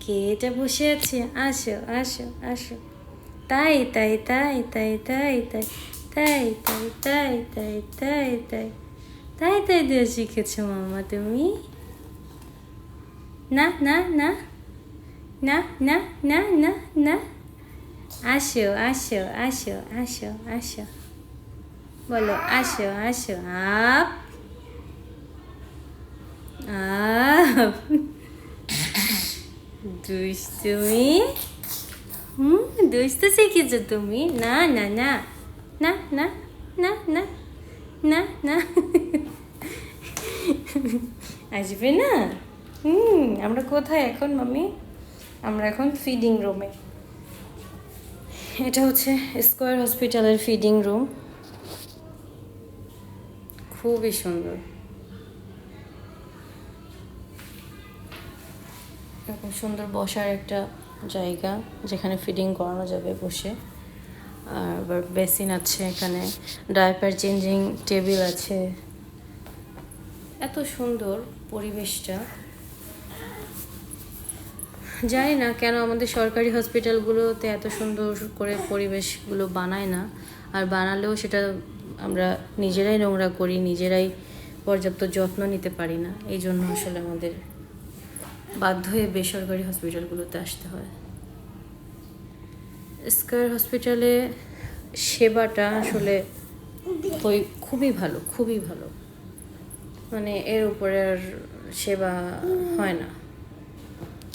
কে এটা বসে আছে? আসো আসো আসো। তাই তাই তাই তাই তাই তাই তাই তাই তাই তাই তাই তাই তাই তাই দিয়ে শিখেছো মামা তুমি? না না না না না না না না। আসো আসো আসো আসো আসো, বলো আসো আসো। আপ আপ দুষ্টুমি। দুষ্টু শিখেছো তুমি? না না না না না না না না না। আসবে না? আমরা কোথায় এখন মাম্মি? আমরা এখন ফিডিং রুমে। এটা হচ্ছে স্কয়ার হসপিটালের ফিডিং রুম। খুবই সুন্দর, এরকম সুন্দর বসার একটা জায়গা যেখানে ফিডিং করানো যাবে বসে। আর আবার বেসিন আছে এখানে, ডায়াপার চেঞ্জিং টেবিল আছে। এত সুন্দর পরিবেশটা, জানি না কেন আমাদের সরকারি হসপিটালগুলোতে এত সুন্দর করে পরিবেশগুলো বানায় না, আর বানালেও সেটা আমরা নিজেরাই নোংরা করি, নিজেরাই পর্যাপ্ত যত্ন নিতে পারি না। এই জন্য আসলে আমাদের বাধ্য হয়ে বেসরকারি হসপিটালগুলোতে আসতে হয়। স্কয়ার হসপিটালে সেবাটা আসলে খুবই ভালো, খুবই ভালো, মানে এর উপরে আর সেবা হয় না।